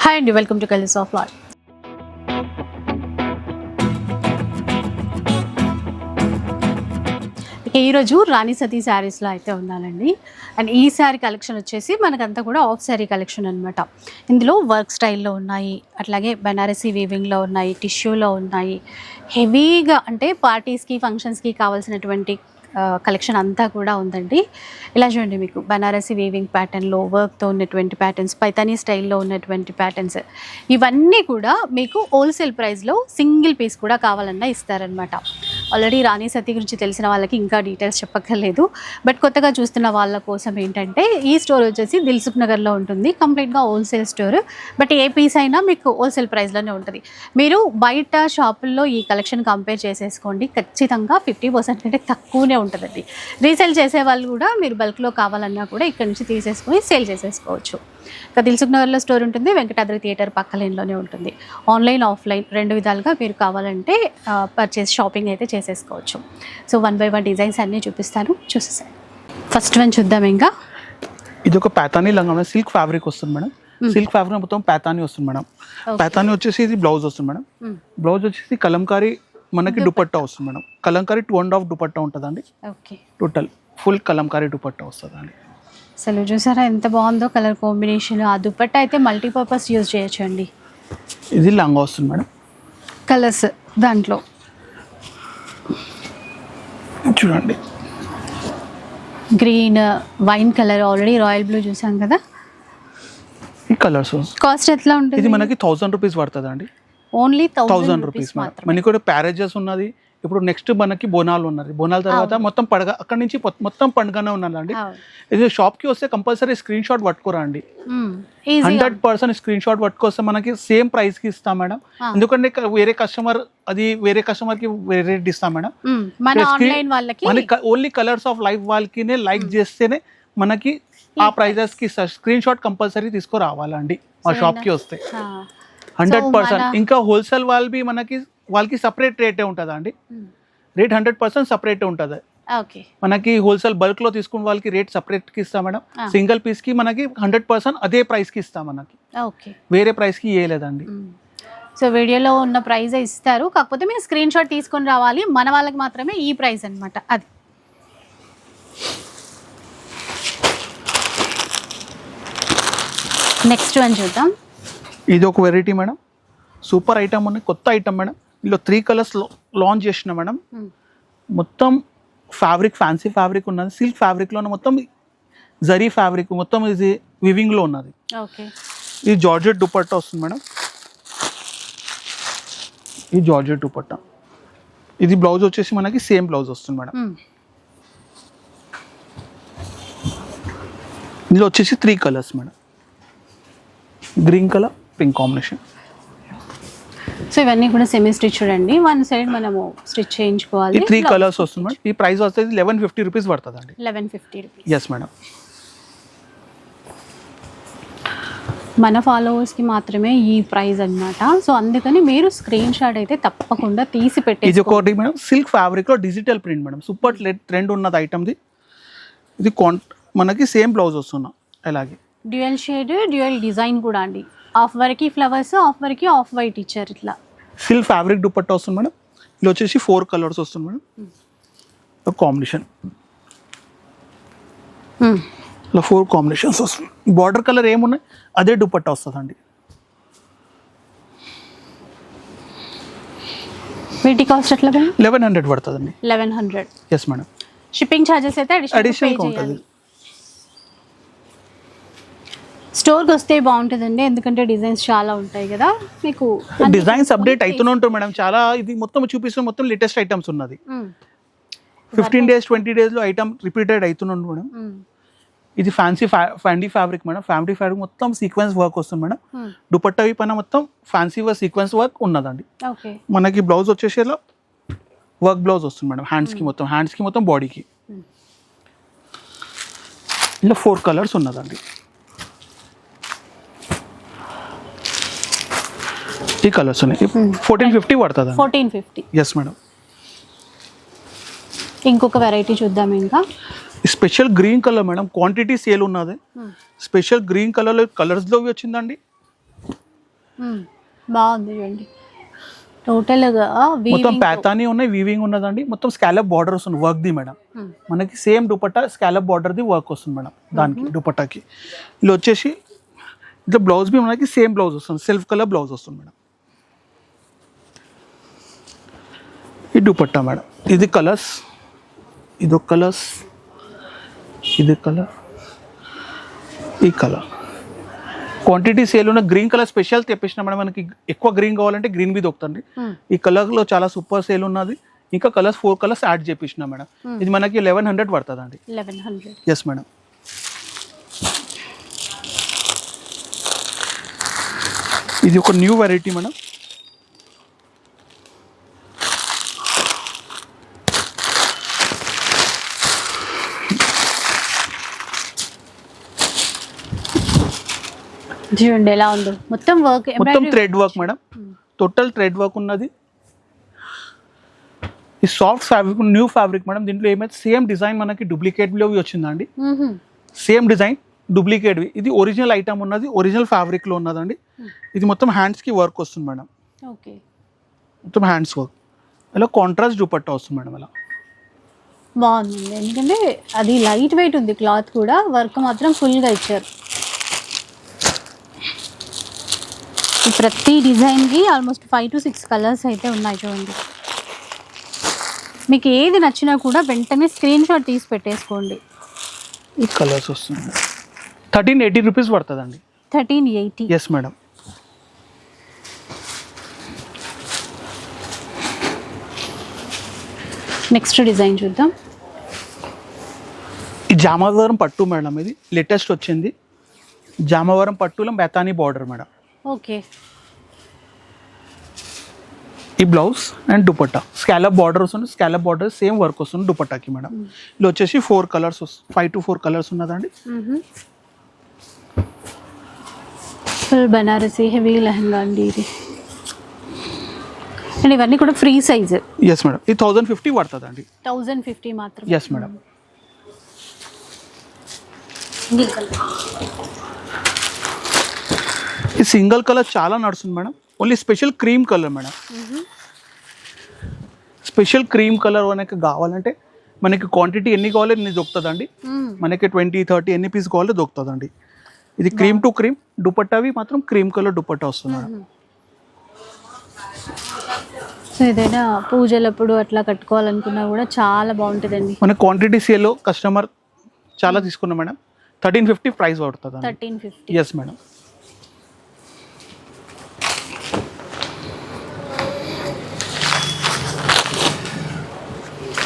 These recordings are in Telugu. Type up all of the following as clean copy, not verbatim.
హాయ్ అండి, welcome to colours of life. ఈరోజు రాణి సతీ శారీస్లో అయితే ఉన్నానండి. అండ్ ఈ శారీ కలెక్షన్ వచ్చేసి మనకంతా కూడా ఆఫ్ శారీ కలెక్షన్ అనమాట. ఇందులో వర్క్ స్టైల్లో ఉన్నాయి, అట్లాగే బనారసీ వీవింగ్లో ఉన్నాయి, టిష్యూలో ఉన్నాయి. హెవీగా అంటే పార్టీస్కి ఫంక్షన్స్కి కావాల్సినటువంటి కలెక్షన్ అంతా కూడా ఉందండి. ఇలా చూడండి, మీకు బనారసీ వీవింగ్ ప్యాటర్న్లో వర్క్తో ఉన్నటువంటి ప్యాటర్న్స్, పైతానీ స్టైల్లో ఉన్నటువంటి ప్యాటర్న్స్, ఇవన్నీ కూడా మీకు హోల్సేల్ ప్రైస్లో సింగిల్ పీస్ కూడా కావాలన్నా ఇస్తారనమాట. ఆల్రెడీ రాణి సతీ గురించి తెలిసిన వాళ్ళకి ఇంకా డీటెయిల్స్ చెప్పక్కర్లేదు. బట్ కొత్తగా చూస్తున్న వాళ్ళ కోసం ఏంటంటే, ఈ స్టోర్ వచ్చేసి దిల్సుఖ్ నగర్లో ఉంటుంది. కంప్లీట్గా హోల్సేల్ స్టోర్. బట్ ఏ పీస్ అయినా మీకు హోల్సేల్ ప్రైస్లోనే ఉంటుంది. మీరు బయట షాపుల్లో ఈ కలెక్షన్ కంపేర్ చేసేసుకోండి, ఖచ్చితంగా 50% కంటే తక్కువనే ఉంటుందండి. రీసేల్ చేసే వాళ్ళు కూడా మీరు బల్క్లో కావాలన్నా కూడా ఇక్కడ నుంచి తీసేసుకొని సేల్ చేసేసుకోవచ్చు. ఇంకా దిల్సుఖ్ నగర్లో స్టోర్ ఉంటుంది, వెంకటాద్రి థియేటర్ పక్క లైన్లోనే ఉంటుంది. ఆన్లైన్ ఆఫ్లైన్ రెండు విధాలుగా మీరు కావాలంటే పర్చేస్ షాపింగ్ అయితే చేసేసుకోవచ్చు. సో 1 by 1 డిజైన్స్ అన్నీ చూపిస్తాను, చూసేసాను. ఫస్ట్ వన్ చూద్దాం. ఇంకా ఇది ఒక ప్యాతానీ లంగా, సిల్క్ ఫ్యాబ్రిక్ వస్తుంది మేడం. సిల్క్ ఫ్యాబ్రిక్ మొత్తం ప్యాతానీ వస్తుంది మేడం. ప్యాతానీ వచ్చేసి ఇది బ్లౌజ్ వస్తుంది మేడం. బ్లౌజ్ వచ్చేసి కలంకారీ మనకి దుపట్టా వస్తుంది మేడం. కలంకారీ 2.5 దుపట్టా ఉంటుందండి. Okay, total full Kalamkari dupatta వస్తుందండి. అసలు చూసారా ఎంత బాగుందో కలర్ కాంబినేషన్. ఆ దుపట్టా అయితే మల్టీపర్పస్ యూజ్ చేయొచ్చు అండి. ఇది లంగా వస్తుంది మేడం. కలర్స్ దాంట్లో చూడండి, green, wine colour, already royal blue చూసాం కదా. ఈ కలర్స్ కాస్ట్ ఎట్లా ఉంటుంది? ఇది మనకి 1000 రూపీస్ పడుతుంది అండి. Only 1000 rupees madam. మనకి కూడా ప్యారేజెస్ ఉన్నది. ఇప్పుడు నెక్స్ట్ మనకి బోనాలు ఉన్నది. బోనాల తర్వాత మొత్తం పండుగ, అక్కడి నుంచి మొత్తం పండుగనే ఉన్నదండి. ఇది షాప్కి వస్తే కంపల్సరీ స్క్రీన్ షాట్ పట్టుకోరా అండి. 100% స్క్రీన్ షాట్ పట్టుకొస్తే మనకి సేమ్ ప్రైస్కి ఇస్తాం మేడం. ఎందుకంటే వేరే కస్టమర్కి వేరే రేట్ ఇస్తాం మేడం. మనకి ఓన్లీ కలర్స్ ఆఫ్ లైఫ్ వాళ్ళకి లైక్ చేస్తేనే మనకి ఆ ప్రైజెస్కి ఇస్తారు. స్క్రీన్ షాట్ కంపల్సరీ తీసుకురావాలండి మా షాప్కి వస్తే. 100%. ఇంకా హోల్సేల్ వాళ్ళకి సపరేట్ రేటే ఉంటుందా అండి. రేట్ 100% సపరేట్ ఉంటుంది. మనకి హోల్సేల్ బల్క్ లో తీసుకున్న వాళ్ళకి రేట్ సపరేట్ కి ఇస్తాం మేడం. సింగిల్ పీస్ కి మనకి 100% అదే ప్రైస్ కి ఇస్తాం. మనకి వేరే ప్రైస్ కి ఇవ్వలేదండి. సో వీడియోలో ఉన్న ప్రైస్ ఇస్తారు, కాకపోతే మీరు స్క్రీన్ షాట్ తీసుకొని రావాలి. మన వాళ్ళకి మాత్రమే ఈ ప్రైస్ అనమాట. అది నెక్స్ట్ వన్ చూద్దాం. ఇది ఒక వెరైటీ మేడం, సూపర్ ఐటమ్ ఉంది, కొత్త ఐటమ్ మేడం. ఇందులో 3 కలర్స్ లాంచ్ చేసిన మేడం. మొత్తం ఫ్యాబ్రిక్ ఫ్యాన్సీ ఫ్యాబ్రిక్ ఉన్నది. సిల్క్ ఫ్యాబ్రిక్లో మొత్తం జరీ ఫ్యాబ్రిక్ మొత్తం ఇది వివింగ్లో ఉన్నది. ఇది జార్జెట్ దుపట్టా వస్తుంది మేడం. ఇది జార్జెట్ దుపట్టా. ఇది బ్లౌజ్ వచ్చేసి మనకి సేమ్ బ్లౌజ్ వస్తుంది మేడం. ఇందులో వచ్చేసి 3 colours madam. Green colour, pink combination. So ఇవన్నీ కూడా సెమీ స్టిచ్ చూడండి. వన్ సైడ్ మనము స్టిచ్ చేయించుకోవాలి. 3 కలర్స్ వస్తుంది మేడం. ఈ ప్రైస్ వస్తుంది 1150 రూపీస్ పడుతుంది అండి. 1150 రూపీస్. Yes madam. మన ఫాలోవర్స్కి మాత్రమే ఈ ప్రైస్ అన్నమాట. సో అందుకని మీరు స్క్రీన్ షాట్ అయితే తప్పకుండా తీసి పెట్టేసి. ఇది ఒకటి మేడం, సిల్క్ ఫ్యాబ్రిక్లో digital print madam. Super trend ఉన్నది ఐటమ్ది. ఇది మనకి సేమ్ బ్లౌజ్ వస్తున్నా అలాగే డ్యూయల్ షేడ్, డ్యూయల్ డిజైన్ కూడా అండి. ఆఫ్ వరకు ఫ్లవర్స్, ఆఫ్ వరకు ఆఫ్ వైట్ ఇచ్చారు. ఇట్లా సిల్క్ ఫ్యాబ్రిక్ దుపట్టా వస్తుంది మేడం. ఇలా వచ్చేసి 4 కలర్స్ వస్తుంది మేడం. కాంబినేషన్ ఇలా 4 కాంబినేషన్స్ వస్తుంది. బార్డర్ కలర్ ఏమున్నాయి అదే దుపట్టా వస్తుందండి. వీటి కాస్ట్ ఎట్లా? 1100 పడుతుందండి. 1100. Yes madam. షిప్పింగ్ ఛార్జెస్ అయితే అడిషనల్ ఉంటుంది. స్టోర్కి వస్తే బాగుంటుందండి, ఎందుకంటే డిజైన్స్ చాలా ఉంటాయి కదా. మీకు డిజైన్స్ అప్డేట్ అవుతూనే ఉంటాయి మేడం. చాలా ఇది మొత్తం చూపిస్తున్న మొత్తం లేటెస్ట్ ఐటమ్స్ ఉన్నది. 15 days 20 days లో ఐటమ్ రిపీటెడ్ అవుతున్నాడు మేడం. ఇది fancy fabric madam. Family fabric మొత్తం సీక్వెన్స్ వర్క్ వస్తుంది మేడం. దుపట్టా పైన మొత్తం ఫ్యాన్సీ సీక్వెన్స్ వర్క్ ఉన్నదండి. మనకి బ్లౌజ్ వచ్చేసి ఇలా వర్క్ బ్లౌజ్ వస్తుంది మేడం. హ్యాండ్స్ కి మొత్తం బాడీకి ఇలా 4 కలర్స్ ఉన్నదండి. ఈ కలర్స్ ఉన్నాయి. 1450 పడుతుంది. 1450. Yes madam. ఇంకొక వెరైటీ చూద్దాం. ఇంకా special green colour madam, quantity sale ఉన్నది. స్పెషల్ గ్రీన్ కలర్లో కలర్స్లో వచ్చిందండి. బాగుంది చూడండి. టోటల్గా మొత్తం ప్యాతానీ ఉన్నాయి, వీవింగ్ ఉన్నదండి. మొత్తం స్కాలప్ బార్డర్ వస్తుంది వర్క్ ది మేడం. మనకి same dupatta scallop border the work వస్తుంది మేడం దానికి దుపట్టాకి. ఇలా వచ్చేసి ఇట్లా బ్లౌజ్ బి మనకి సేమ్ బ్లౌజ్ వస్తుంది, సెల్ఫ్ కలర్ బ్లౌజ్ వస్తుంది మేడం. ఈ దుపట్టా మేడం. ఇది కలర్స్, ఇదొక కలర్స్, ఇది కలర్, ఈ కలర్. క్వాంటిటీ సేల్ ఉన్న గ్రీన్ కలర్ స్పెషల్ తెప్పించిన మేడం. మనకి ఎక్కువ గ్రీన్ కావాలంటే గ్రీన్ బి దొరుకుతుంది. ఈ కలర్ లో చాలా సూపర్ సేల్ ఉన్నది. ఇంకా కలర్స్ 4 కలర్స్ యాడ్ చేపించిన మేడం. ఇది మనకి 1100 పడుతుంది అండి. 1100. Yes madam. ఇది ఒక న్యూ వెరైటీ మేడం. చూడండి ఎలా ఉందో, మొత్తం వర్క్, మొత్తం thread work madam. Total thread work ఉన్నది. ఈ soft fabric, new fabric madam. దీంట్లో ఏమైతే సేమ్ డిజైన్ మనకి డూప్లికేట్ లో వచ్చిందండి. Same design duplicate. ఇది ఒరిజినల్ ఐటమ్ ఉన్నది, ఒరిజినల్ ఫ్యాబ్రిక్ లో ఉన్నదండి. ఇది మొత్తం హ్యాండ్స్ కి వర్క్ వస్తుంది మేడం. ఓకే, మొత్తం హ్యాండ్స్ వర్క్. ఇలా కాంట్రాస్ట్ దుపట్టా వస్తుంది మేడం. ఇలా బాగుంది, ఎందుకంటే అది లైట్ వెయిట్ ఉంది క్లాత్ కూడా, వర్క్ మాత్రం ఫుల్గా ఇచ్చారు. ప్రతి డిజైన్కి ఆల్మోస్ట్ 5 to 6 కలర్స్ అయితే ఉన్నాయి చూడండి. మీకు ఏది నచ్చినా కూడా వెంటనే స్క్రీన్ షాట్ తీసి పెట్టేసుకోండి. ఈ కలర్స్ వస్తుంది. 1380 రూపీస్ పడుతుందండి. 1380. Yes madam. నెక్స్ట్ డిజైన్ చూద్దాం. ఈ జామవరం పట్టు మేడం. ఇది లేటెస్ట్ వచ్చింది. జామవరం పట్టులో బెతానీ బార్డర్ మేడం. ఓకే. ఈ blouse and dupatta scallop border వస్తుంది. స్కాలప్ బార్డర్ సేమ్ వర్క్ వస్తుంది దుపట్టాకి మేడం. ఇలా వచ్చేసి 4 కలర్స్, 5 to 4 కలర్స్ ఉన్నదండి. ఫుల్ బనారసి హెవీ లెహంగా అండి ఇది. అండ్ ఇవన్నీ కూడా ఫ్రీ సైజ్. Yes madam. ఇది 1050 పడుతుంది అండి. 1050 మాత్రం. Yes madam. ఈ సింగిల్ కలర్ చాలా నడుస్తుంది madam. Only special cream colour madam. Special cream colour మనకి కావాలంటే మనకి క్వాంటిటీ ఎన్ని కావాలి ఎన్ని దొరుకుతుందండి. మనకి 20, 30 ఎన్ని పీస్ కావాలో దొరుకుతుందండి. ఇది క్రీమ్ టు క్రీమ్ దుపట్టావి మాత్రం క్రీమ్ కలర్ దుపట్టా వస్తుంది మేడం. సో ఏదైనా పూజలప్పుడు అట్లా కట్టుకోవాలనుకున్నా కూడా చాలా బాగుంటుందండి. మన క్వాంటిటీ సేల్లో కస్టమర్ చాలా తీసుకున్నాం మేడం. 1350 ప్రైస్ పడుతుంది. 1350. Yes madam.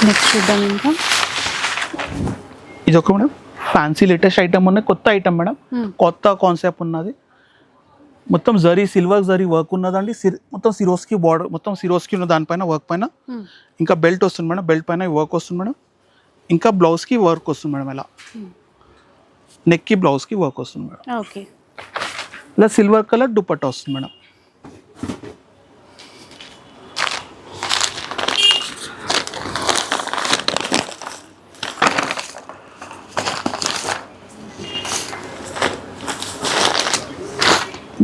నెక్స్ట్ చూద్దాం. ఇంకా ఇది ఒక మేడం ఫ్యాన్సీ లేటెస్ట్ ఐటమ్ ఉన్నది, కొత్త ఐటమ్ మేడం. కొత్త కాన్సెప్ట్ ఉన్నది. మొత్తం జరీ సిల్వర్ జరీ వర్క్ ఉన్నదండి. మొత్తం సిరోస్కి బార్డర్, మొత్తం సిరోస్కి ఉన్న దానిపైన వర్క్ పైన ఇంకా బెల్ట్ వస్తుంది మేడం. బెల్ట్ పైన వర్క్ వస్తుంది మేడం. ఇంకా బ్లౌజ్కి వర్క్ వస్తుంది మేడం. ఇలా నెక్కి బ్లౌజ్కి వర్క్ వస్తుంది మేడం. ఓకే. ఇలా సిల్వర్ కలర్ దుపట్టా వస్తుంది మేడం.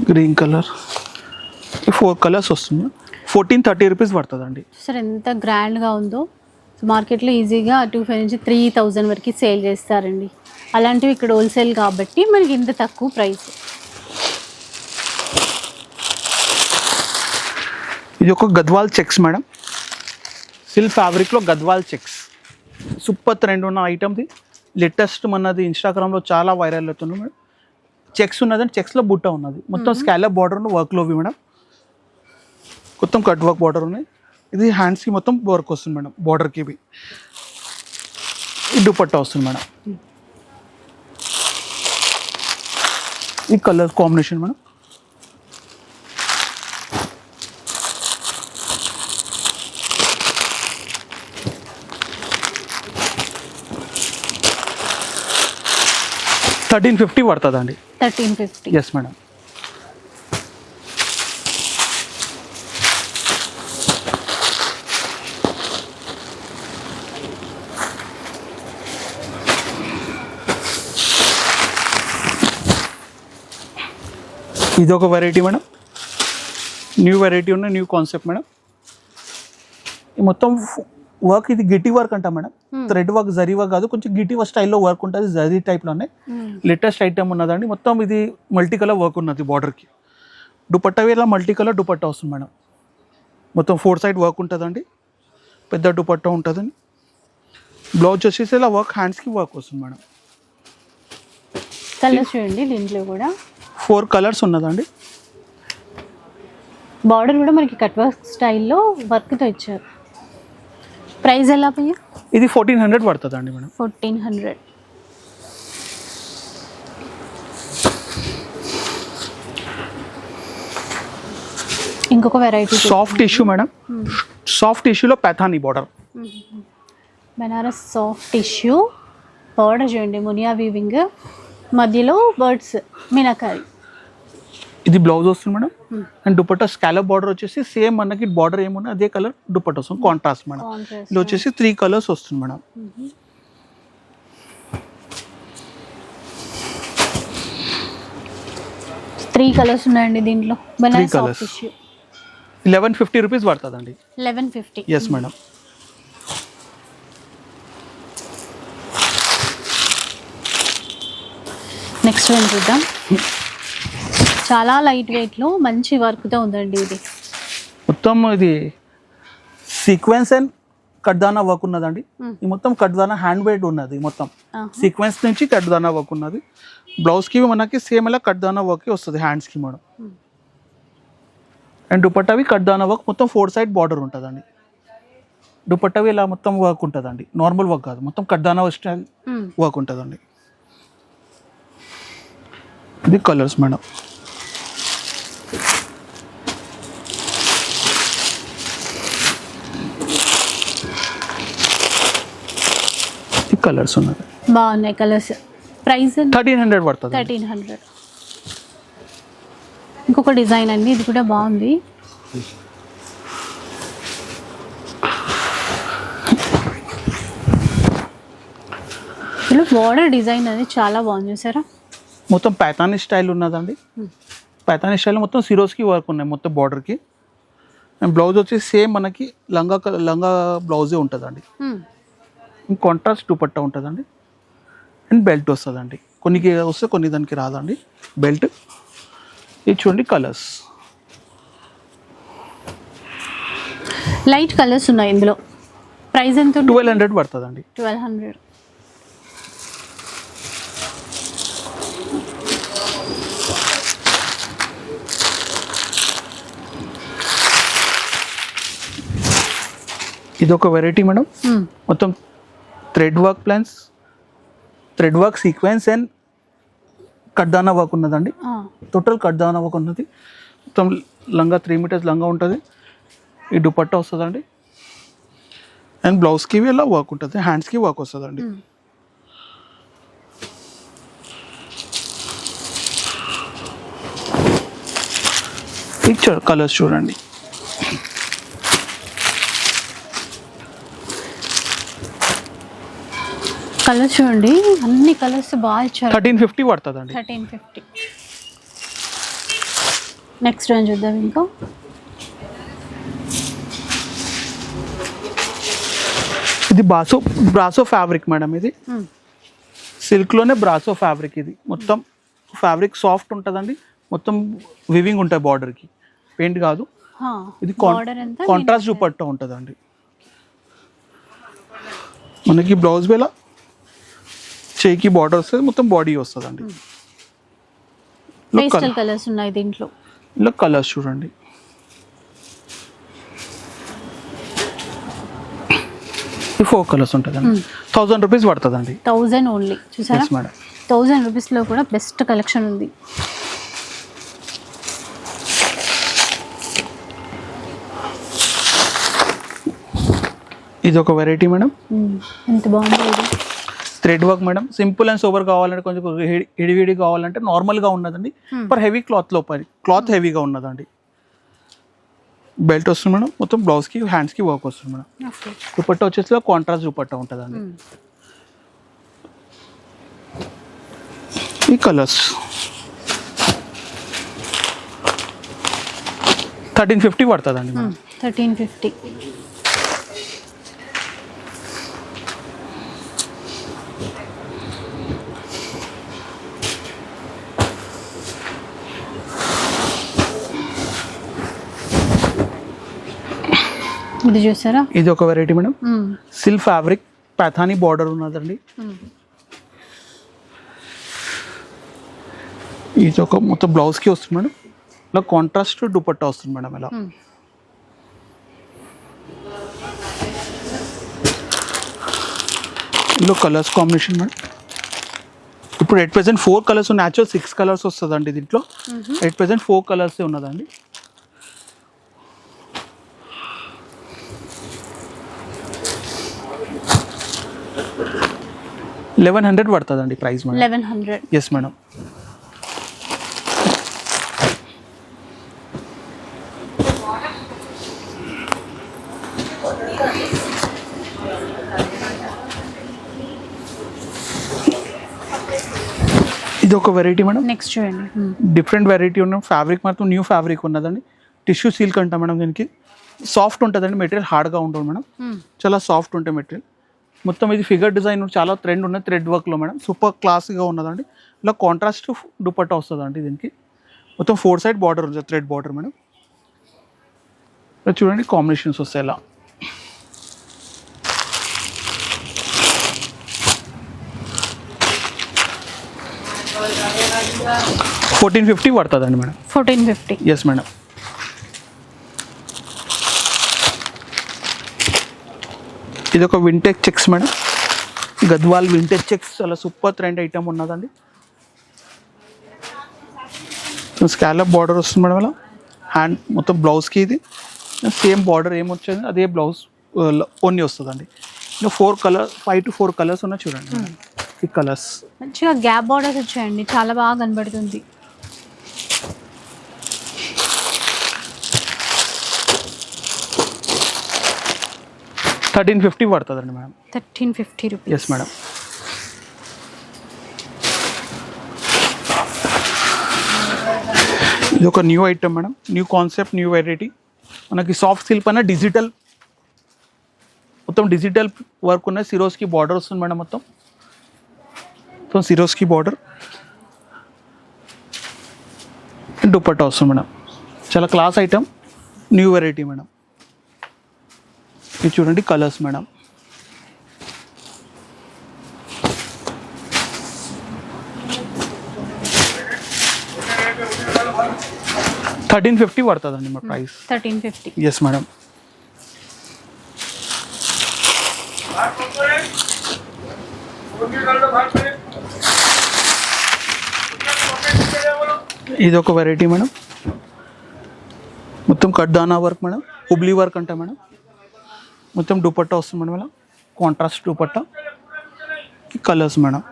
Green colour. 4 కలర్స్ వస్తుంది. 1430 రూపీస్ పడుతుందండి. సార్ ఎంత గ్రాండ్గా ఉందో. మార్కెట్లో ఈజీగా 2500 నుంచి 3000 వరకు సేల్ చేస్తారండి. అలాంటివి ఇక్కడ హోల్సేల్ కాబట్టి మనకి ఇంత తక్కువ ప్రైస్. ఇది ఒక గద్వాల్ చెక్స్ మేడం. సిల్క్ ఫ్యాబ్రిక్లో గద్వాల్ చెక్స్ సూపర్ ట్రెండ్ ఉన్న ఐటమ్ది. లేటెస్ట్ మనది ఇన్స్టాగ్రామ్లో చాలా వైరల్ అవుతుంది మేడం. చెక్స్ ఉన్నదండి. చెక్స్లో బుట్ట ఉన్నది. మొత్తం స్కాలప్ బార్డర్ ఉన్న వర్క్లోవి మేడం. మొత్తం కట్ వర్క్ బార్డర్ ఉన్నాయి. ఇది హ్యాండ్స్కి మొత్తం వర్క్ వస్తుంది మేడం. బార్డర్కి ఇవి ఈ దుపట్టా వస్తుంది మేడం. ఈ కలర్ కాంబినేషన్ మేడం. $1350 పడుతుందండి. 1350. Yes madam. ఇది ఒక వెరైటీ మేడం. న్యూ వెరైటీ ఉన్న న్యూ కాన్సెప్ట్ మేడం. ఈ మొత్తం వర్క్ ఇది గిటి వర్క్ అంట madam. Thread work zari work కాదు, కొంచెం గిటి వర్క్ స్టైల్లో వర్క్ ఉంటుంది, జరీ టైప్లోనే లేటెస్ట్ ఐటమ్ ఉన్నదండి. మొత్తం ఇది మల్టీ కలర్ వర్క్ ఉన్నది బార్డర్కి. దుపట్టా ఇలా మల్టీ కలర్ దుపట్టా వస్తుంది మేడం. మొత్తం 4 సైడ్ వర్క్ ఉంటుందండి, పెద్ద దుపట్టా ఉంటుందండి. బ్లౌజ్ వచ్చేసి ఇలా వర్క్ హ్యాండ్స్కి వర్క్ వస్తుంది మేడం. కలర్స్ చూడండి దీంట్లో కూడా 4 కలర్స్ ఉన్నదండి. బార్డర్ కూడా మనకి కట్ వర్క్ స్టైల్లో వర్క్తో ఇచ్చారు. ప్రైస్ ఎలా పోయా? ఇది 1400 పడుతుందండి మేడం. 1400. ఇంకొక వెరైటీ సాఫ్ట్ టిష్యూ మేడం. సాఫ్ట్ టిష్యూలో Paithani border. Banaras soft tissue border చూడండి, మునియా వీవింగ్, మధ్యలో బర్డ్స్ మీనాకారి. ఇది బ్లౌజ్ వస్తుంది madam. And dupatta scallop border వచ్చేసి సేమ్ మనకి బార్డర్ ఏమున్నా అదే కలర్ దుపట్టా వస్తుంది, కాంట్రాస్ట్ మేడం. ఇది వచ్చేసి 3 కలర్స్ వస్తుంది మేడం. త్రీ కలర్స్ ఉన్నాయండి దీంట్లో. బెనారస్ సాఫ్ట్ టిష్యూ 1150 రూపీస్ పడుతుందండి. 1150. Yes madam. నెక్స్ట్ వన్ చూద్దాం. చాలా లైట్ వెయిట్లో మంచి వర్క్తో ఉందండి ఇది. మొత్తం ఇది సీక్వెన్స్ అండ్ కడ్దానా వర్క్ ఉన్నదండి. ఈ మొత్తం కడ్దానా హ్యాండ్ మేడ్ ఉన్నది. మొత్తం సీక్వెన్స్ నుంచి కడ్దానా వర్క్ ఉన్నది. బ్లౌజ్కి మనకి సేమ్ ఇలా కడ్దానా వర్క్ వస్తుంది హ్యాండ్స్కి మేడం. అండ్ దుపట్టావి కడ్దానా వర్క్, మొత్తం 4 సైడ్ బార్డర్ ఉంటుందండి. దుపట్టావి ఇలా మొత్తం వర్క్ ఉంటుందండి, నార్మల్ వర్క్ కాదు, మొత్తం కడ్దానా స్టైల్ వర్క్ ఉంటుందండి. ఇది కలర్స్ మేడం. ఈ కలర్స్ ఉన్నది, బాగున్నాయి కలర్స్. ప్రైస్ 1300 పడుతుంది. 1300. ఇంకొక డిజైన్ అండి, ఇది కూడా బాగుంది. బార్డర్ డిజైన్ అనేది చాలా బాగుంది చూసారా. మొత్తం పైథానీ స్టైల్ ఉన్నదండి. పైథానీ స్టైల్ మొత్తం సిరోస్కి వర్క్ ఉన్నాయి మొత్తం బార్డర్కి. అండ్ బ్లౌజ్ వచ్చేసి సేమ్ మనకి లంగా బ్లౌజే ఉంటుందండి. కాంట్రాస్ట్ దుపట్టా ఉంటుందండి. అండ్ బెల్ట్ వస్తుందండి, కొన్నికి వస్తే కొన్ని దానికి రాదండి బెల్ట్. ఇది చూడండి కలర్స్. లైట్ కలర్స్ ఉన్నాయి ఇందులో. ప్రైస్ ఎంత? 1200 పడుతుందండి. 1200. ఇది ఒక వెరైటీ మేడం. మొత్తం thread work plains, thread work sequence and కడ్దానా వర్క్ ఉన్నదండి. టోటల్ కడ్దానా వర్క్ ఉన్నది. మొత్తం లంగా 3 మీటర్స్ లంగా ఉంటుంది. ఈ దుపట్టా వస్తుందండి. అండ్ బ్లౌజ్కి ఇలా వర్క్ ఉంటుంది, హ్యాండ్స్కి వర్క్ వస్తుందండి. పిక్చర్ కలర్స్ చూడండి. కలర్స్ చూడండి, అన్ని కలర్స్ బాగా ఇచ్చారు. 1350 పడుతుందండి. 1350. నెక్స్ట్ వన్ చూద్దాం. ఇంకా ఇది బ్రాసో ఫ్యాబ్రిక్ మేడం. ఇది సిల్క్లోనే బ్రాసో ఫ్యాబ్రిక్. ఇది మొత్తం ఫ్యాబ్రిక్ సాఫ్ట్ ఉంటుందండి. మొత్తం వివింగ్ ఉంటుంది బార్డర్కి, పెయింట్ కాదు. ఇది కాంట్రాస్ట్ దుపట్టా ఉంటుందండి. మనకి బ్లౌజ్ వేళ చేయికి బార్డర్ వస్తుంది, మొత్తం బాడీ వస్తుందండి. పేస్టల్ కలర్స్ ఉన్నాయి దీంట్లో. ఇలా కలర్స్ చూడండి. ఈ 4 కలర్స్ ఉంటుందండి. 1000 రూపీస్ పడుతుందండి. 1000 ఓన్లీ. చూసారా మేడం, 1000 రూపీస్లో కూడా బెస్ట్ కలెక్షన్ ఉంది. ఇది ఒక వెరైటీ మేడం. ఎంత బాగుంది ఇది. Thread work madam. Simple and sober కావాలంటే, కొంచెం హెవీ కావాలంటే నార్మల్గా ఉన్నదండి. పర్ హెవీ క్లాత్లో క్లాత్ హెవీగా ఉన్నదండి. బెల్ట్ వస్తుంది మేడం. మొత్తం బ్లౌజ్కి హ్యాండ్స్కి వర్క్ వస్తుంది మేడం. దుపట్టా వచ్చేసి కాంట్రాస్ట్ దుపట్టా ఉంటుందండి. ఈ కలర్స్ 1350 పడుతుందండి మేడం. 1350. ఇది చూసారా, ఇది ఒక variety madam. Silk fabric Pathani border ఉన్నదండి. ఇది ఒక మొత్తం బ్లౌజ్కి వస్తుంది మేడం. ఇలా కాంట్రాస్ట్ దుపట్టా వస్తుంది మేడం. ఇలా ఇందులో కలర్స్ కాంబినేషన్ మేడం. ఇప్పుడు ఎట్ ప్రెసెంట్ 4 కలర్స్ ఉన్నాయి. యాక్చువల్ 6 కలర్స్ వస్తుందండి దీంట్లో. ఎట్ ప్రెసెంట్ 4 కలర్స్ ఉన్నదండి. $1100 పడుతుందండి ప్రైస్ మేడం. 1100. Yes madam. ఇది ఒక వెరైటీ మేడం. నెక్స్ట్ చూడండి, డిఫరెంట్ వెరైటీ ఉన్న ఫ్యాబ్రిక్ మాత్రం న్యూ ఫ్యాబ్రిక్ ఉన్నదండి. టిష్యూ సిల్క్ అంటాం మేడం. దీనికి సాఫ్ట్ ఉంటుందండి మెటీరియల్, హార్డ్గా ఉంటుంది మేడం. చాలా సాఫ్ట్ ఉంటుంది మెటీరియల్. మొత్తం ఇది ఫిగర్ డిజైన్ చాలా ట్రెండ్ ఉన్నది థ్రెడ్ వర్క్లో మేడం. సూపర్ క్లాస్గా ఉన్నదండి. ఇలా కాంట్రాస్ట్ దుపట్టా వస్తుందండి దీనికి. మొత్తం 4 సైడ్ బార్డర్ ఉంటుంది, థ్రెడ్ బార్డర్ మేడం. ఇలా చూడండి కాంబినేషన్స్ వస్తాయి. ఇలా $1450 పడుతుందండి మేడం. 1450. Yes madam. ఇది ఒక vintage checks madam. Gadwal vintage checks చాలా సూపర్ ట్రెండ్ ఐటమ్ ఉన్నదండి. స్కాలప్ బార్డర్ వస్తుంది మేడం. ఇలా హ్యాండ్ మొత్తం బ్లౌజ్కి ఇది సేమ్ బార్డర్ ఏమొచ్చింది అదే బ్లౌజ్ ఓన్లీ వస్తుందండి. ఇంకా 5 to 4 కలర్స్ ఉన్నాయి చూడండి. ఈ కలర్స్ మంచిగా గ్యాప్ బార్డర్స్ వచ్చాయండి, చాలా బాగా కనబడుతుంది. $1350 పడుతుందండి మేడం. 1350 రూపీస్. Yes madam. ఇది ఒక new item madam. New concept, new variety. మనకి సాఫ్ట్ సిల్క్ పైన డిజిటల్ మొత్తం డిజిటల్ వర్క్ ఉన్న సిరోస్కి బార్డర్ వస్తుంది మేడం. మొత్తం సిరోస్కి బార్డర్ దుపట్టా వస్తుంది మేడం. చాలా class item, new variety madam. ఇది చూడండి కలర్స్ మేడం. $1350 పడుతుందండి మా ప్రైస్. 1350. Yes madam. ఇది ఒక వెరైటీ మేడం. మొత్తం కడ్దానా వర్క్ మేడం, హుబ్లీ వర్క్ అంటే మేడం. మొత్తం దుపట్టా వస్తుంది మేడం. ఇలా కాంట్రాస్ట్ దుపట్టా, కలర్స్ మేడం.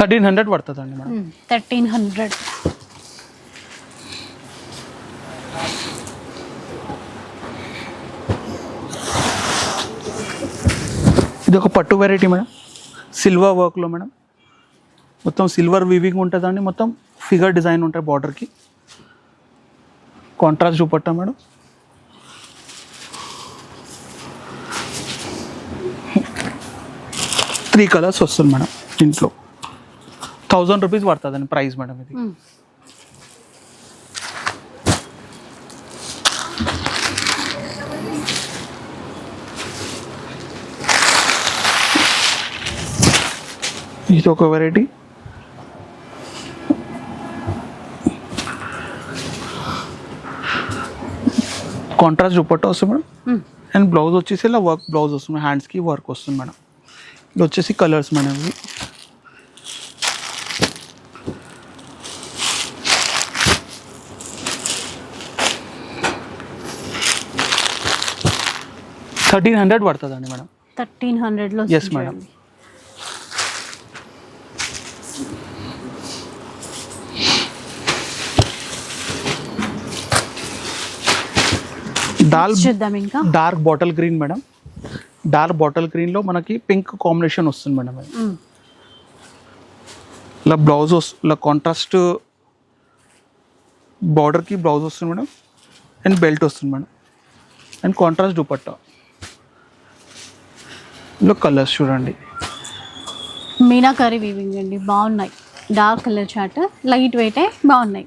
$1300 పడుతుందండి మేడం. 1300. ఇది ఒక పట్టు వెరైటీ మేడం. సిల్వర్ వర్క్లో మేడం. మొత్తం సిల్వర్ వీవింగ్ ఉంటుందండి. మొత్తం ఫిగర్ డిజైన్ ఉంటుంది బార్డర్కి. Contrast dupatta madam. Three colours వస్తుంది మేడం దీంట్లో. 1000 రూపీస్ పడుతుందండి ప్రైస్ మేడం ఇది. ఇది ఒక వెరైటీ. కాంట్రాస్ట్ దుపట్టా వస్తుంది మేడం. అండ్ బ్లౌజ్ వచ్చేసి ఇలా వర్క్ బ్లౌజ్ వస్తుంది, హ్యాండ్స్కి వర్క్ వస్తుంది మేడం. ఇది వచ్చేసి కలర్స్ మేడం. ఇవి $1300 పడుతుందండి మేడం. 1300లో. Yes madam. చూద్దాం ఇంకా. Dark bottle green madam, dark bottle గ్రీన్లో మనకి పింక్ కాంబినేషన్ వస్తుంది మేడం. ఇలా బ్లౌజ్ ఇలా కాంట్రాస్ట్ బార్డర్కి బ్లౌజ్ వస్తుంది మేడం, అండ్ బెల్ట్ వస్తుంది మేడం, అండ్ కాంట్రాస్ట్ దుపట్టా. ఇందులో కలర్స్ చూడండి. మీనాకరీ వీవింగ్ అండి, బాగున్నాయి. డార్క్ కలర్ చార్ట్, లైట్ వెయిటే బాగున్నాయి.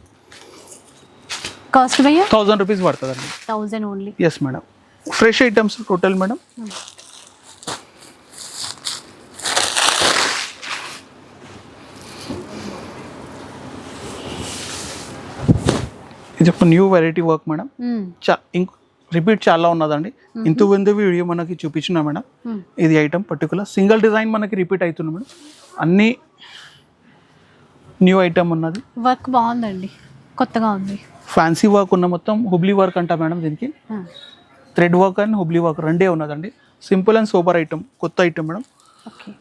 కాస్ట్ భయ్యా 1000 రూపీస్ పడుతుందండి. 1000 only. Yes madam. Fresh items total madam. ఇది ఒక new variety work madam. Repeat చాలా ఉన్నదండి. ఇంత ముందు వీడియో మనకి చూపించిన మేడం. ఇది ఐటమ్ పర్టికులర్ సింగిల్ డిజైన్ మనకి రిపీట్ అవుతుంది మేడం. అన్ని న్యూ ఐటమ్ ఉన్నది. వర్క్ బాగుందండి, కొత్తగా ఉంది. ఫ్యాన్సీ వర్క్ ఉన్న మొత్తం హుబ్లీ వర్క్ అంట మేడం. దీనికి thread work and Hubli work రెండే ఉన్నదండి. సింపుల్ అండ్ సూపర్ ఐటమ్, కొత్త ఐటమ్ మేడం. ఓకే,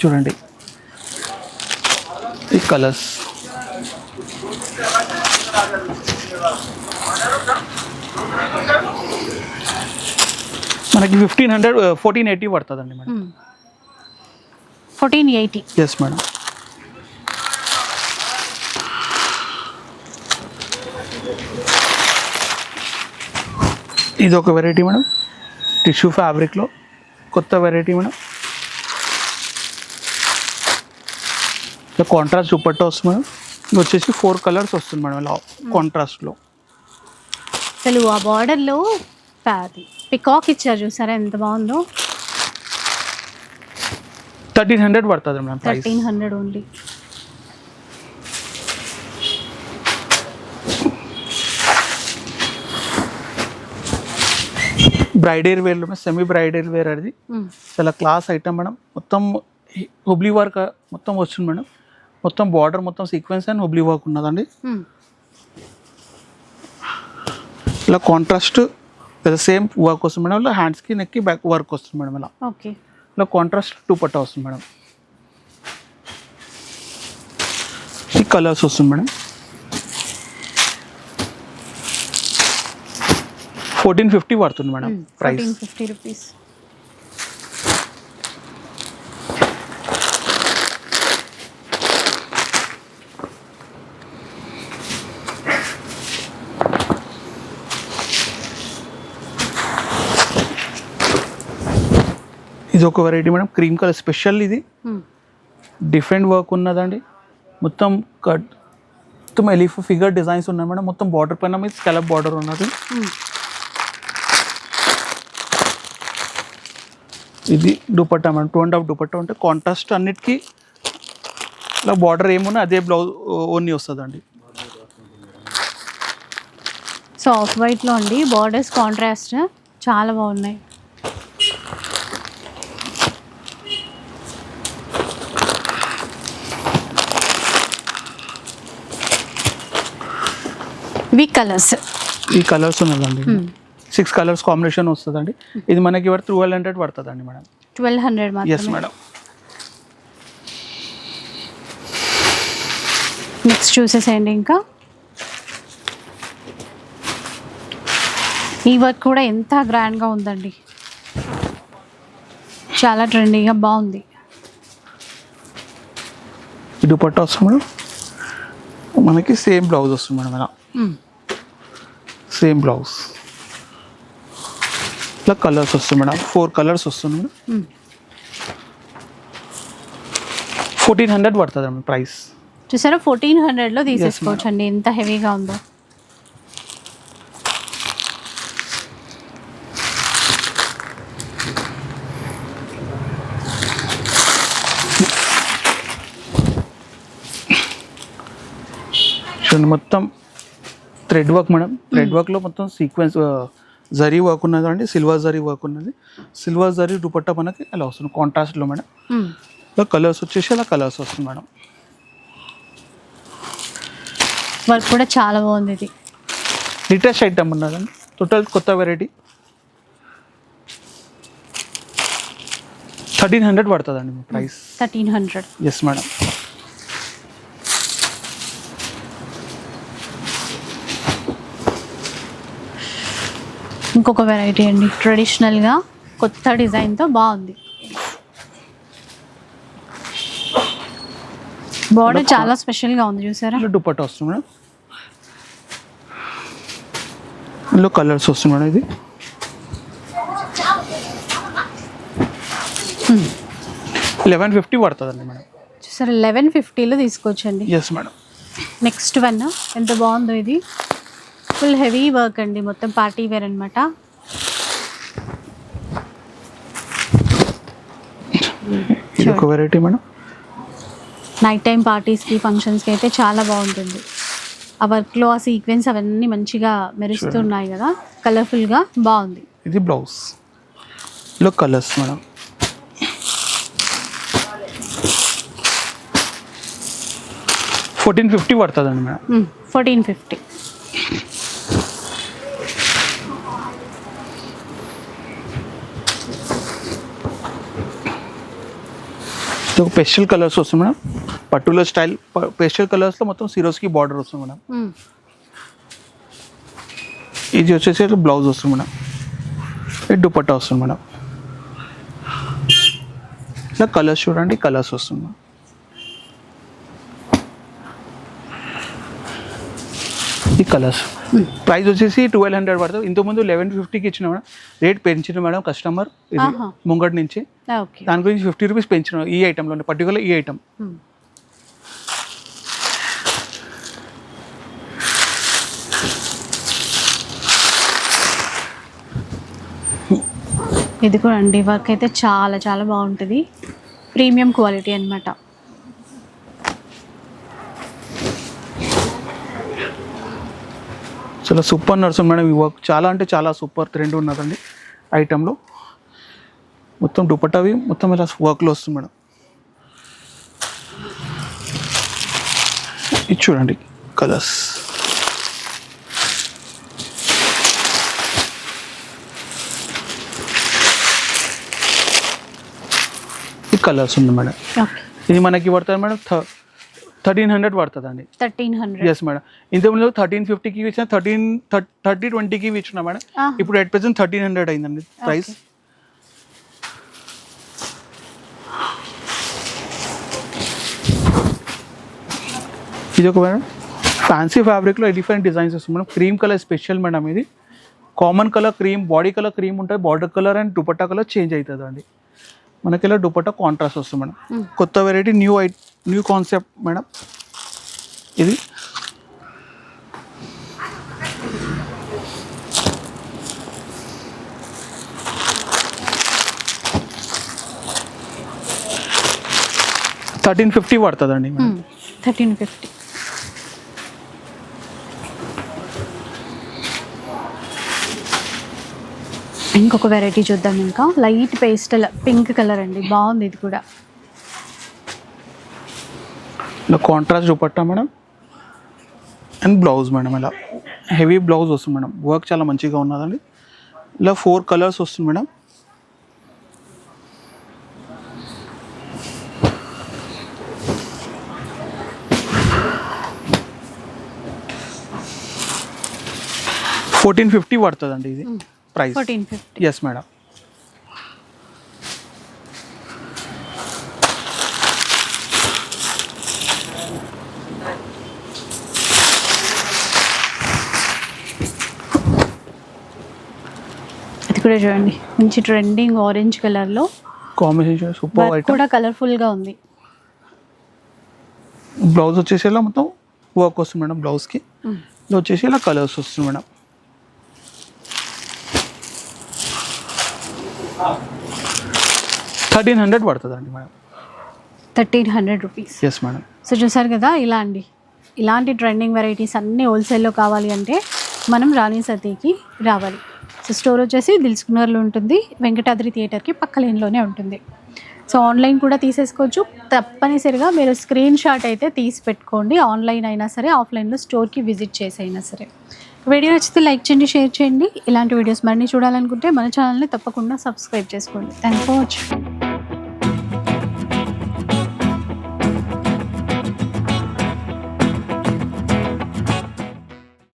చూడండి ఈ కలర్స్. మనకి 1480 పడుతుందండి మేడం. 1480. Yes madam. ఇది ఒక వెరైటీ మేడం, టిష్యూ ఫ్యాబ్రిక్లో కొత్త వెరైటీ మేడం. కాంట్రాస్ట్ దుపట్టా వస్తుంది మేడం. ఇది వచ్చేసి 4 కలర్స్ వస్తుంది మేడం ఇలా కాంట్రాస్ట్లో. అసలు ఆ బార్డర్లో పికాక్ ఇచ్చారు చూసారా, ఎంత బాగుందో. 1300 పడుతుంది మేడం. 1300 ఓన్లీ. బ్రైడల్ వేర్లో సెమీ బ్రైడల్ వేర్ అది చాలా క్లాస్ ఐటమ్ మేడం. మొత్తం హుబ్లీ వర్క్ మొత్తం వస్తుంది మేడం. మొత్తం బార్డర్ మొత్తం సీక్వెన్స్ అండ్ హుబ్లీ వర్క్ ఉన్నదండి. ఇలా కాంట్రాస్ట్ సేమ్ వర్క్ వస్తుంది మేడం. ఇలా హ్యాండ్స్కి నెక్కి బ్యాక్ వర్క్ వస్తుంది మేడం. ఇలా ఓకే, ఇలా కాంట్రాస్ట్ దుపట్టా వస్తుంది మేడం. ఈ కలర్స్ వస్తుంది మేడం. 1450 పడుతుంది మేడం ప్రైస్. 1450 రూపీస్. ఇది ఒక variety madam, cream colour special. ఇది డిఫరెంట్ వర్క్ ఉన్నదండి. మొత్తం కట్ మొత్తం ఎలిఫ్ ఫిగర్ డిజైన్స్ ఉన్నాయి మేడం. మొత్తం బార్డర్ పైన మీద స్కాలప్ బార్డర్ ఉన్నది. ఇది దుపట్టా మేడం, 2.5 దుపట్టా ఉంటే కాంట్రాస్ట్ అన్నిటికీ ఇలా బార్డర్ ఏమున్నా అదే బ్లౌజ్ ఓన్లీ వస్తుందండి. సో ఆఫ్ వైట్లో అండి, బార్డర్స్ కాంట్రాస్ట్ చాలా బాగున్నాయి. ఇవి కలర్స్, ఈ కలర్స్ ఉన్నదండి. 6 కలర్స్ కాంబినేషన్ వస్తుందండి. ఇది మనకి 1200 పడుతుందండి మేడం. 1200 మాత్రమే. Yes madam. నెక్స్ట్ చూసేసేయండి. ఇంకా ఈ వర్క్ కూడా ఎంత గ్రాండ్గా ఉందండి, చాలా ట్రెండీగా బాగుంది. ఈ దుపట్టా వస్తుంది మేడం. మనకి సేమ్ బ్లౌజ్ వస్తుంది మేడం. ఇలా సేమ్ బ్లౌజ్. ఇలా కలర్స్ వస్తుంది మేడం. 4 కలర్స్ వస్తుంది మేడం. 1400 పడుతుంది మేడం ప్రైస్. చూసారా, 1400లో తీసేసుకోవచ్చు అండి, ఎంత హెవీగా ఉందో. చూడండి మొత్తం థ్రెడ్ వర్క్ మేడం. థ్రెడ్ వర్క్లో మొత్తం సీక్వెన్స్ జరీ వర్క్ ఉన్నది అండి, సిల్వర్ జరీ వర్క్ ఉన్నది. సిల్వర్ జరీ దుపట్టా మనకి అలా వస్తుంది కాంట్రాస్ట్లో మేడం. ఇలా కలర్స్ వచ్చేసి అలా కలర్స్ వస్తుంది మేడం. వర్క్ కూడా చాలా బాగుంది. ఇది లేటెస్ట్ ఐటమ్ ఉన్నదండి, టోటల్ కొత్త వెరైటీ. 1300 పడుతుందండి ప్రైస్. 1300. Yes madam. ఇంకొక వెరైటీ అండి, ట్రెడిషనల్గా కొత్త డిజైన్తో బాగుంది. బార్డర్ చాలా స్పెషల్గా ఉంది చూసారా. దుపట్టా వస్తుంది మేడం, ఇందులో కలర్స్ వస్తుంది మేడం. ఇది 1150 పడుతుందండి మేడం. చూసారా 1150లో తీసుకోవచ్చండి. Yes madam. నెక్స్ట్ వన్ ఎంత బాగుందో, ఇది ఫుల్ హెవీ వర్క్ అండి, మొత్తం పార్టీ వేర్ అనమాట. ఇది ఒక వెరైటీ మేడం. నైట్ టైం పార్టీస్కి ఫంక్షన్స్కి అయితే చాలా బాగుంటుంది. ఆ వర్క్లో ఆ సీక్వెన్స్ అవన్నీ మంచిగా మెరుస్తున్నాయి కదా, కలర్ఫుల్గా బాగుంది. ఇది బ్లౌజ్, ఇందులో కలర్స్ మేడం. $1450 పడుతుందండి మేడం. 1450. ఒక పేస్టల్ కలర్స్ వస్తుంది మేడం, పట్టులో స్టైల్ పేస్టల్ కలర్స్లో మొత్తం సిరోస్కి బార్డర్ వస్తుంది మేడం. ఇది వచ్చేసి బ్లౌజ్ వస్తుంది మేడం. ఇది దుపట్టా వస్తుంది మేడం. ఇలా కలర్స్ చూడండి, కలర్స్ వస్తుంది మేడం. ఈ కలర్స్ ప్రైస్ వచ్చేసి 1200 పడుతుంది. ఇంతకుముందు 1150కి ఇచ్చిన మేడం, రేట్ పెంచిన మేడం కస్టమర్ ఇది ముంగటి నుంచి. దాని గురించి 50 రూపీస్ పెంచిన ఈ ఐటెంలో, పర్టికులర్ ఈ ఐటమ్. ఇది కూడా అండి వర్క్ అయితే చాలా చాలా బాగుంటుంది, ప్రీమియం క్వాలిటీ అనమాట. చాలా సూపర్ నడుస్తుంది మేడం ఈ వర్క్, చాలా అంటే చాలా సూపర్ ట్రెండ్ ఉన్నదండి ఐటెంలో. మొత్తం దుపట్టావి మొత్తం ఇలా వర్క్లో వస్తుంది మేడం. ఇది చూడండి కలర్స్, ఈ కలర్స్ ఉంది మేడం. ఇది మనకి పడుతుంది మేడం 1300 పడుతుందండి. 1300. Yes madam. ఇంతకుముందు 1350కి ఇచ్చిన 3020కి ఇచ్చిన మేడం, ఇప్పుడు ఎట్ ప్రెసెంట్ 1300 అయిందండి ప్రైస్. ఇది ఒక మేడం ఫ్యాన్సీ ఫ్యాబ్రిక్లో డిఫరెంట్ డిజైన్స్ వస్తుంది madam. Cream colour special madam. ఇది common colour cream, body colour cream ఉంటుంది, border colour and dupatta colour change అవుతుంది అండి. మనకి ఇలా దుపట్టా కాంట్రాస్ట్ వస్తుంది మేడం. కొత్త వెరైటీ, న్యూ కాన్సెప్ట్ మేడం ఇది. $1350 పడుతుందండి మేడం. 1350. ఇంకొక వెరైటీ చూద్దాం. ఇంకా లైట్ పేస్టల్ పింక్ కలర్ అండి, బాగుంది ఇది కూడా. ఇలా contrast dupatta madam and blouse madam. ఇలా హెవీ బ్లౌజ్ వస్తుంది మేడం, వర్క్ చాలా మంచిగా ఉన్నదండి. ఇలా 4 కలర్స్ వస్తుంది మేడం. $1450 పడుతుందండి ఇది ప్రైస్. 1450. Yes madam. ఇది కూడా చూడండి, మంచి ట్రెండింగ్ ఆరెంజ్ కలర్లో కాంబినేషన్ సూపర్ ఐటమ్, కూడా కలర్ఫుల్గా ఉంది. బ్లౌజ్ వచ్చేసి ఇలా మొత్తం వర్క్ వస్తుంది మేడం. బ్లౌజ్కి ఇది వచ్చేసి ఇలా కలర్స్ వస్తుంది మేడం. $1300 పడుతుందండి madam. 1300 rupees. Yes madam. So చూసారు కదా, ఇలా అండి, ఇలాంటి ట్రెండింగ్ వెరైటీస్ అన్నీ హోల్సేల్లో కావాలి అంటే మనం రాణి సతీకి రావాలి. సో స్టోర్ వచ్చేసి దిల్సుఖ్నగర్లో ఉంటుంది, వెంకటాద్రి థియేటర్కి పక్క లేన్లోనే ఉంటుంది. సో ఆన్లైన్ కూడా తీసేసుకోవచ్చు. తప్పనిసరిగా మీరు స్క్రీన్ షాట్ అయితే తీసి పెట్టుకోండి, ఆన్లైన్ అయినా సరే, ఆఫ్లైన్లో స్టోర్కి విజిట్ చేసి అయినా సరే. వీడియో నచ్చితే లైక్ చేయండి, షేర్ చేయండి. ఇలాంటి వీడియోస్ మరిన్ని చూడాలనుకుంటే మన ఛానల్ని తప్పకుండా సబ్స్క్రైబ్ చేసుకోండి. Thanks for watching.